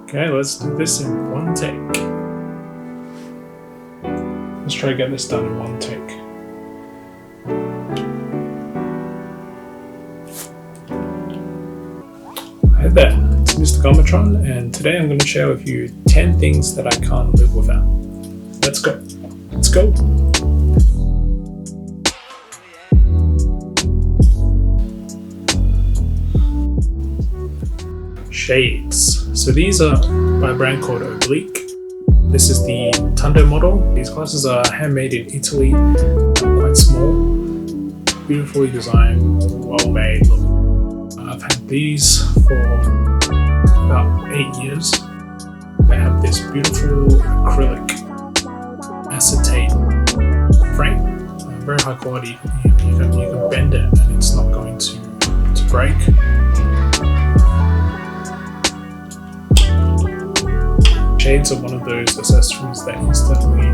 Okay, let's do this in one take. Let's try to get this done in one take. Hi there, it's Mr. Gumbatron, and today I'm going to share with you 10 things that I can't live without. Let's go. Let's go. Shades. So these are by a brand called Oblyk. This is the Tote model. These glasses are handmade in Italy, quite small, beautifully designed, well made. I've had these for about 8 years. They have this beautiful acrylic acetate frame, very high quality. You can bend it and it's not going to break. Shades are one of those accessories that instantly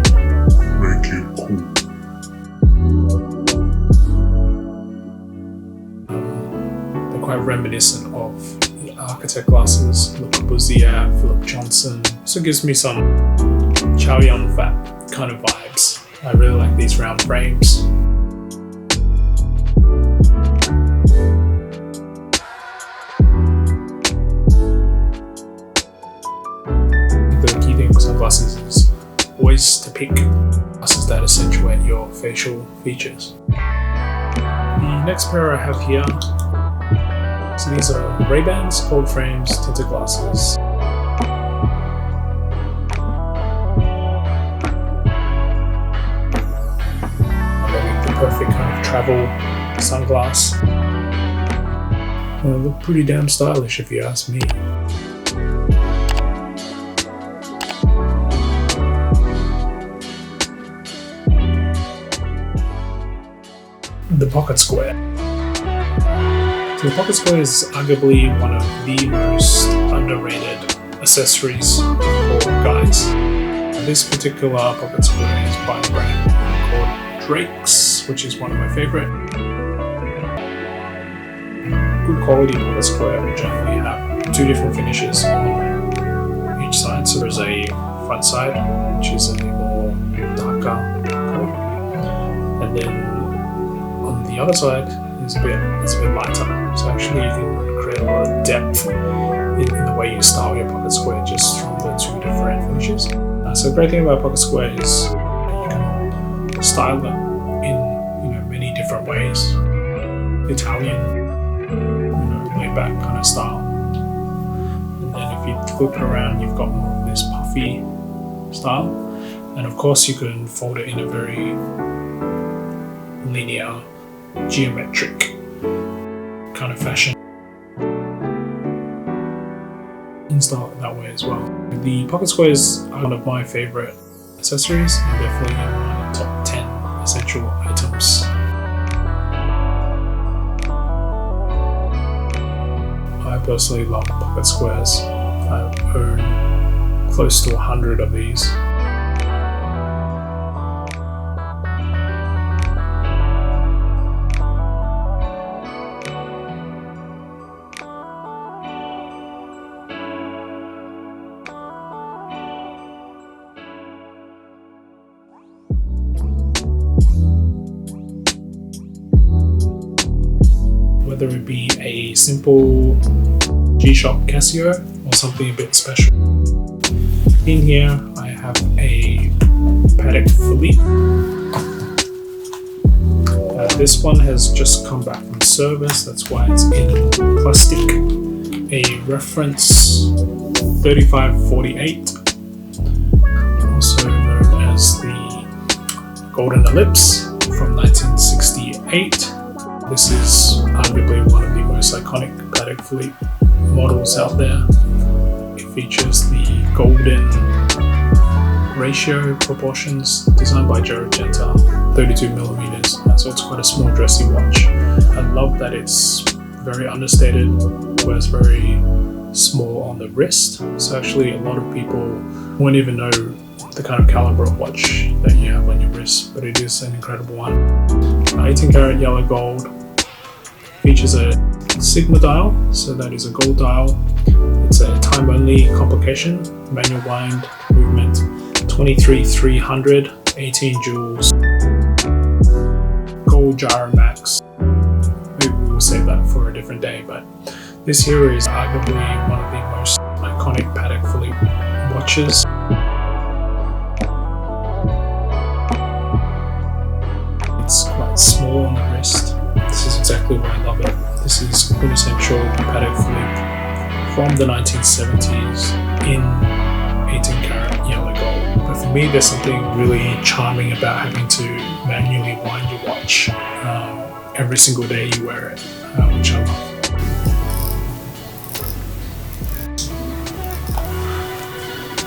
make it cool. They're quite reminiscent of the architect glasses, Le Corbusier, Philippe Johnson. So it gives me some Chow Yun Fat kind of vibes. I really like these round frames. Sunglasses is always to pick glasses that accentuate your facial features. The next pair I have here, so these are Raybans gold frames tinted glasses. They're the perfect kind of travel sunglass. They look pretty damn stylish if you ask me. The pocket square. So the pocket square is arguably one of the most underrated accessories for guys. This particular pocket square is by a brand called Drake's, which is one of my favorite. Good quality pocket square will generally have two different finishes on each side. So there's a front side, which is a more darker color, and then on the other side is a bit lighter, so actually you can create a lot of depth in the way you style your pocket square just from the two different finishes. So the great thing about pocket square is you can style them in many different ways. Italian, laid back kind of style, and then if you flip it around, you've got more of this puffy style, and of course you can fold it in a very linear, geometric kind of fashion and style it that way as well. The pocket squares are one of my favorite accessories and definitely in my top 10 essential items. I personally love pocket squares. I own close to 100 of these. Whether it be a simple G-Shock Casio or something a bit special. In here I have a Patek Philippe. This one has just come back from service, that's why it's in plastic. A reference 3548, also known as the Golden Ellipse from 1968. This is arguably one of the most iconic Patek Philippe models out there. It features the golden ratio proportions designed by Joe Genta, 32mm, so it's quite a small dressy watch. I love that it's very understated, where it's very small on the wrist, so actually a lot of people won't even know the kind of caliber of watch that you have on your wrist, but it is an incredible one. 18 karat yellow gold, features a Sigma dial, so that is a gold dial. It's a time-only complication, manual wind movement, 23,300, 18 joules, gold gyro max. Maybe we'll save that for a different day, but this here is arguably one of the most iconic Patek Philippe watches. It's quite small on the wrist. This is exactly why I love it. This is quintessential Patek Philippe from the 1970s in 18 karat yellow gold. But for me, there's something really charming about having to manually wind your watch every single day you wear it, which I love.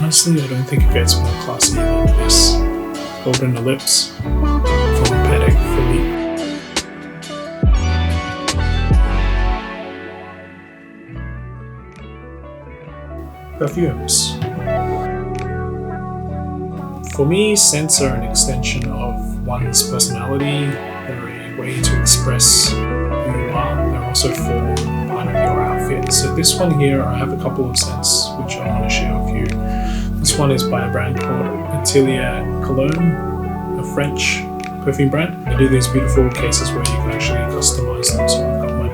Honestly, I don't think it gets more classy than this. Golden ellipse from Patek Philippe. Perfumes. For me, scents are an extension of one's personality. They're a way to express who you are. They're also form part of your outfit. So this one here, I have a couple of scents which I want to share with you. This one is by a brand called Atelier Cologne, a French perfume brand. They do these beautiful cases where you can actually customize them. So I've got mine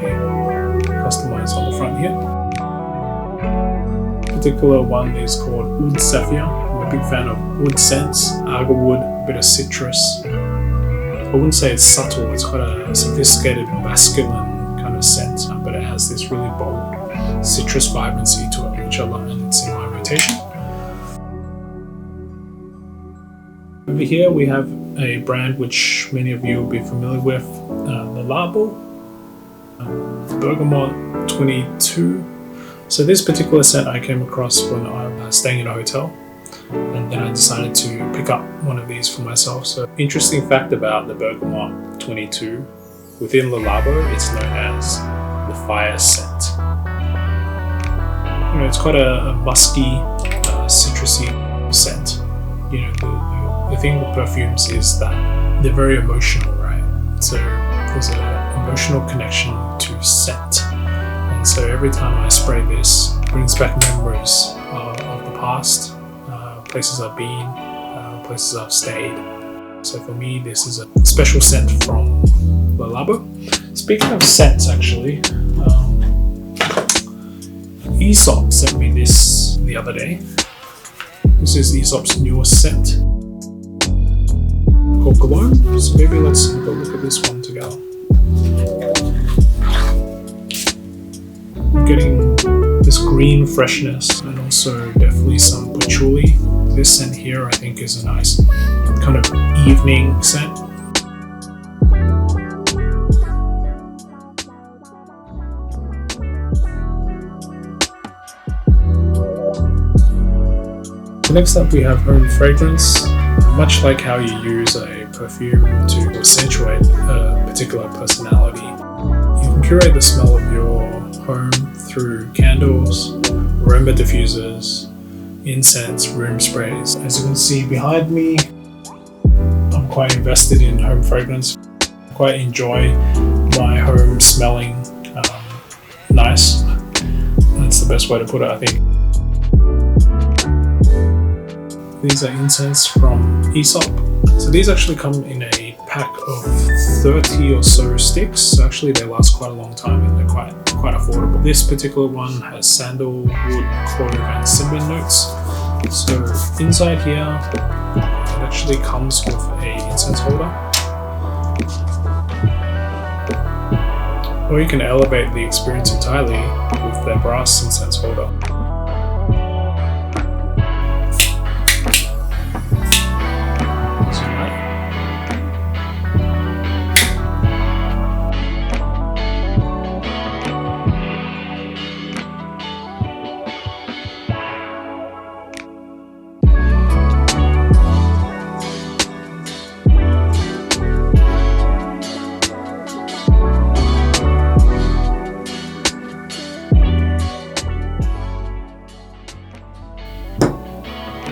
customized on the front here. Particular one is called Oud Saphir. I'm a big fan of wood scents, agarwood, a bit of citrus. I wouldn't say it's subtle, it's quite a sophisticated masculine kind of scent, but it has this really bold citrus vibrancy to it, which I love, and it's in my rotation. Over here we have a brand which many of you will be familiar with, LeLabo, Bergamote 22. So this particular scent I came across when I was staying in a hotel, and then I decided to pick up one of these for myself. So interesting fact about the Bergamote 22, within LeLabo it's known as the fire scent. You know, it's quite a musky, citrusy scent. You know, the thing with perfumes is that they're very emotional, right? So there's an emotional connection to scent. And so every time I spray this, it brings back memories of the past, places I've been, places I've stayed. So for me, this is a special scent from LeLabo. Speaking of scents, actually, Aesop sent me this the other day. This is Aesop's newest scent called Gloam. So maybe let's have a look at this one together. I'm getting this green freshness and also definitely some patchouli. This scent here I think is a nice kind of evening scent. Next up we have home fragrance. Much like how you use a perfume to accentuate a particular personality, you can curate the smell of your home through candles, aroma diffusers, incense, room sprays. As you can see behind me, I'm quite invested in home fragrance. I quite enjoy my home smelling nice. That's the best way to put it, I think. These are incense from Aesop. So these actually come in a pack of 30 or so sticks. So actually they last quite a long time and they're quite affordable. This particular one has sandalwood, clove and cinnamon notes. So inside here, it actually comes with a incense holder. Or you can elevate the experience entirely with their brass incense holder.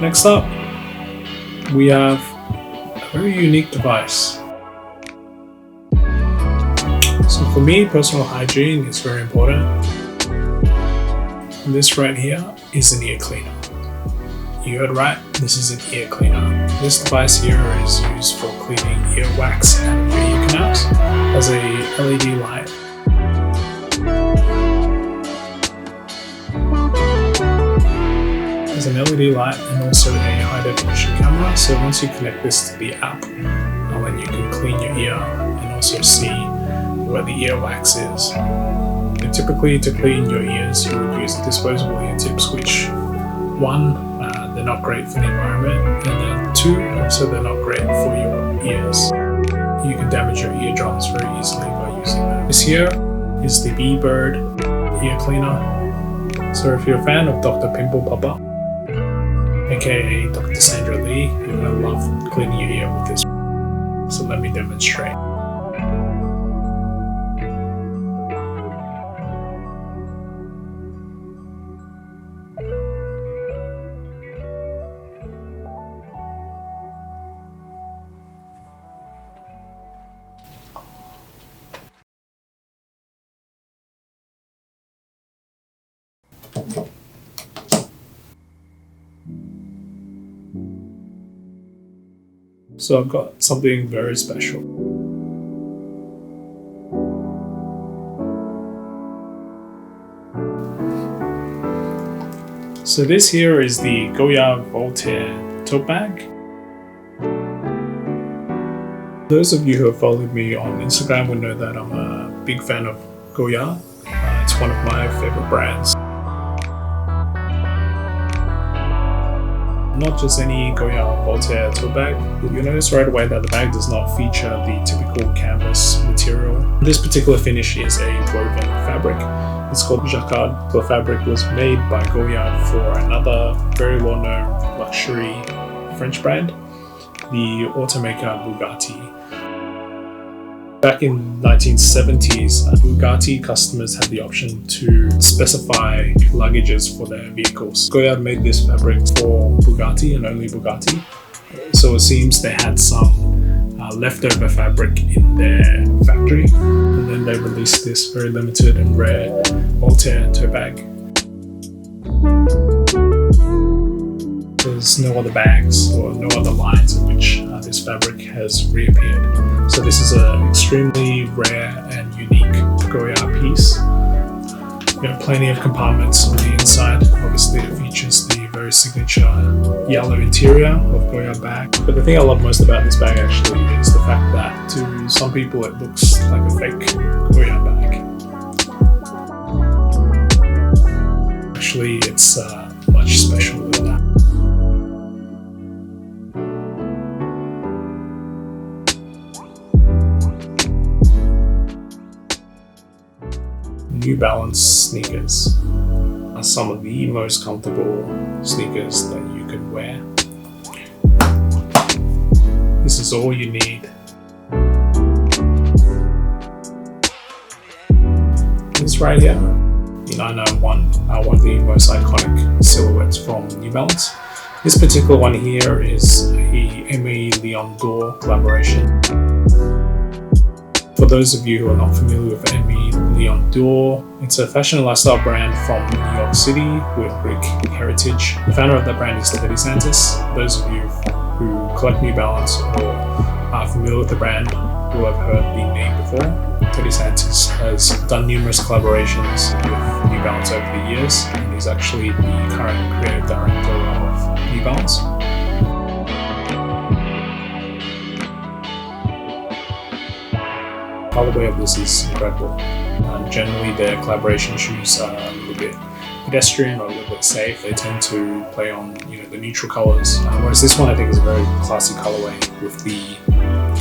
Next up, we have a very unique device. So for me, personal hygiene is very important. This right here is an ear cleaner. You heard right, this is an ear cleaner. This device here is used for cleaning earwax out of your ear canals. It has a LED light. There's an LED light and also a high definition camera, so once you connect this to the app, then you can clean your ear and also see where the earwax is. And typically to clean your ears you would use disposable ear tips, which one, they're not great for the environment, and then two, also they're not great for your ears. You can damage your eardrums very easily by using them. This here is the Bee-Bird ear cleaner. So if you're a fan of Dr. Pimple Popper, aka Dr. Sandra Lee, you're gonna love cleaning your ear with this. So let me demonstrate. So I've got something very special. So this here is the Goyard Voltaire tote bag. Those of you who have followed me on Instagram will know that I'm a big fan of Goyard. It's one of my favorite brands. Not just any Goyard Voltaire tote bag. You'll notice right away that the bag does not feature the typical canvas material. This particular finish is a woven fabric. It's called Jacquard. The fabric was made by Goyard for another very well-known luxury French brand, the automaker Bugatti. Back in 1970s, Bugatti customers had the option to specify luggages for their vehicles. Goyard made this fabric for Bugatti and only Bugatti. So it seems they had some leftover fabric in their factory, and then they released this very limited and rare Voltaire tote bag. There's no other bags or no other lines in which this fabric has reappeared. So this is an extremely rare and unique Goyard piece. You have plenty of compartments on the inside. Obviously it features the very signature yellow interior of Goyard bag. But the thing I love most about this bag actually is the fact that to some people it looks like a fake Goyard bag. Actually it's much specialer than that. New Balance sneakers are some of the most comfortable sneakers that you can wear. This is all you need. This right here, I know one of the most iconic silhouettes from New Balance. This particular one here is a Aime Dore collaboration. For those of you who are not familiar with Aime Dore, it's a fashion and lifestyle brand from New York City with Greek heritage. The founder of that brand is Tote. Those of you who collect New Balance or are familiar with the brand will have heard the name before. Tote has done numerous collaborations with New Balance over the years, and he's actually the current creative director of New Balance. The colorway of this is incredible. Generally their collaboration shoes are a little bit pedestrian or a little bit safe. They tend to play on the neutral colors, whereas this one I think is a very classy colorway with the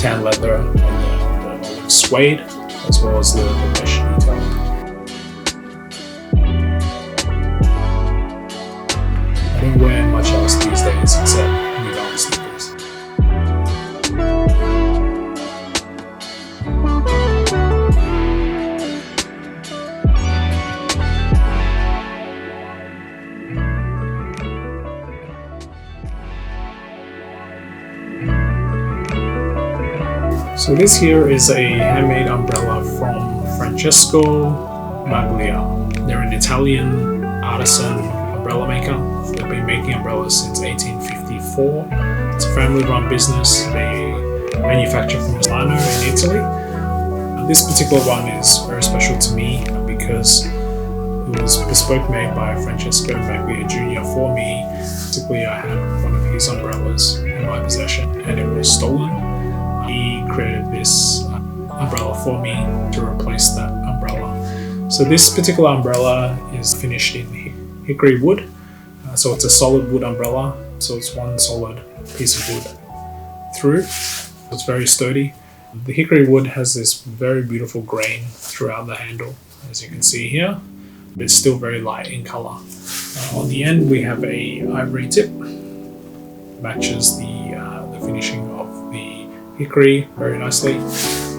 tan leather and the suede as well as the mesh detail. I don't wear much else these days except New Balance sneakers. So this here is a handmade umbrella from Francesco Maglia. They're an Italian artisan umbrella maker. They've been making umbrellas since 1854. It's a family-run business. They manufacture from Milano in Italy. This particular one is very special to me because it was bespoke made by Francesco Maglia Jr. for me. Basically, I had one of his umbrellas in my possession and it was stolen. He created this umbrella for me to replace that umbrella. So this particular umbrella is finished in hickory wood. So it's a solid wood umbrella. So it's one solid piece of wood through. It's very sturdy. The hickory wood has this very beautiful grain throughout the handle, as you can see here. But it's still very light in color. On the end we have a ivory tip. Matches the finishing of the hickory very nicely.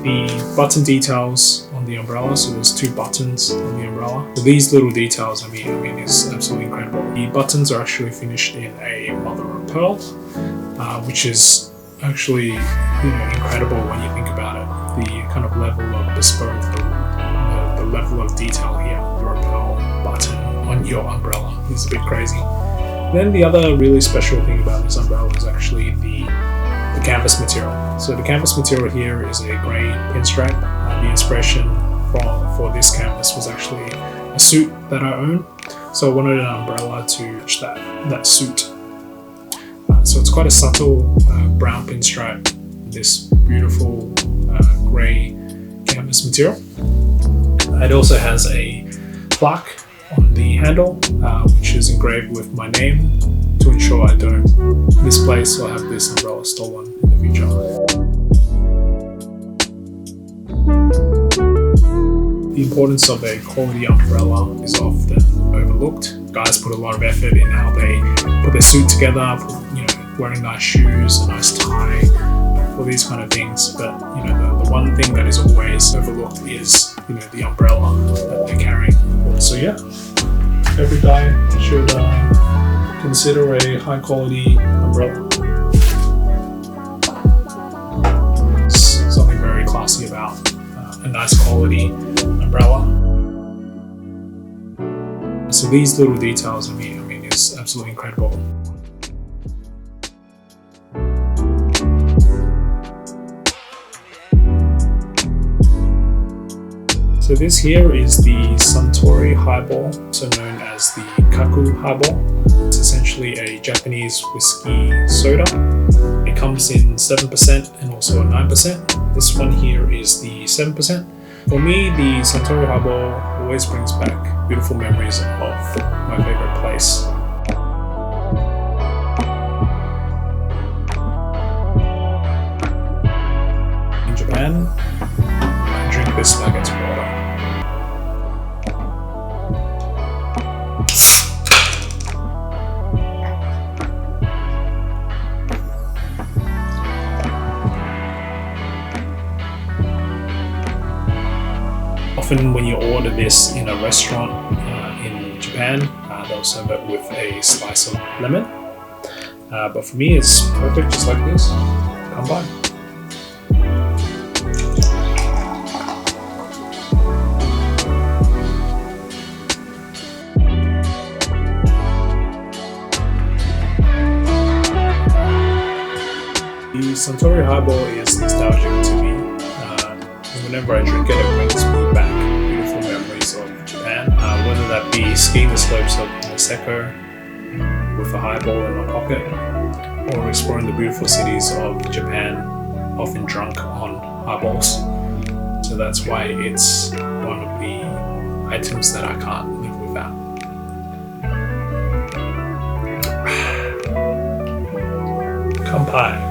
The button details on the umbrella, so there's 2 buttons on the umbrella. So these little details, I mean, is absolutely incredible. The buttons are actually finished in a mother of pearl, which is actually, incredible when you think about it. The kind of level of bespoke, the level of detail here, the pearl button on your umbrella is a bit crazy. Then the other really special thing about this umbrella is actually the canvas material. So the canvas material here is a grey pinstripe. The inspiration for this canvas was actually a suit that I own. So I wanted an umbrella to match that suit. So it's quite a subtle brown pinstripe, this beautiful grey canvas material. It also has a plaque on the handle, which is engraved with my name to ensure I don't misplace or have this umbrella stolen in the future. The importance of a quality umbrella is often overlooked. Guys put a lot of effort in how they put their suit together, wearing nice shoes, a nice tie, all these kind of things. But the one thing that is always overlooked is the umbrella that they're carrying. So yeah, every guy should consider a high quality umbrella. There's something very classy about a nice quality umbrella. So these little details, I mean, is absolutely incredible. So this here is the Suntory HighBall, also known as the Kaku HighBall. It's essentially a Japanese whiskey soda. It comes in 7% and also a 9%. This one here is the 7%. For me, the Suntory HighBall always brings back beautiful memories of my favorite place. In Japan, I drink this like it's water. Often when you order this in a restaurant in Japan, they'll serve it with a slice of lemon. But for me, it's perfect just like this. Come by. The Suntory HighBall is nostalgic to me. Whenever I drink it, it brings me back beautiful memories of Japan. Whether that be skiing the slopes of Niseko with a highball in my pocket, or exploring the beautiful cities of Japan, often drunk on highballs. So that's why it's one of the items that I can't live without. Kampai.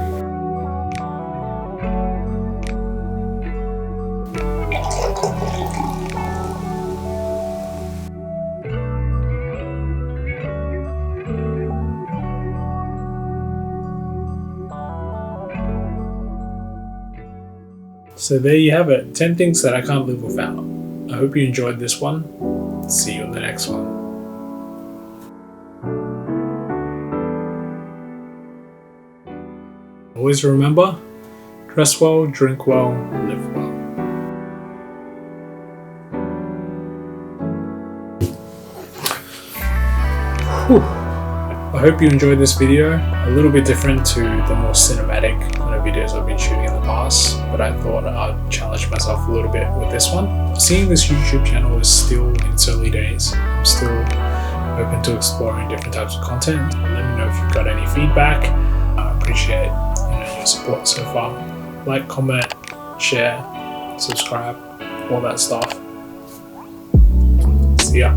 So there you have it, 10 things that I can't live without. I hope you enjoyed this one. See you in the next one. Always remember, dress well, drink well, live well. Whew. I hope you enjoyed this video. A little bit different to the more cinematic kind of videos I've been shooting in the past, but I thought I'd challenge myself a little bit with this one. Seeing this YouTube channel is still in its early days. I'm still open to exploring different types of content. Let me know if you've got any feedback. I appreciate your support so far. Like, comment, share, subscribe, all that stuff. See ya.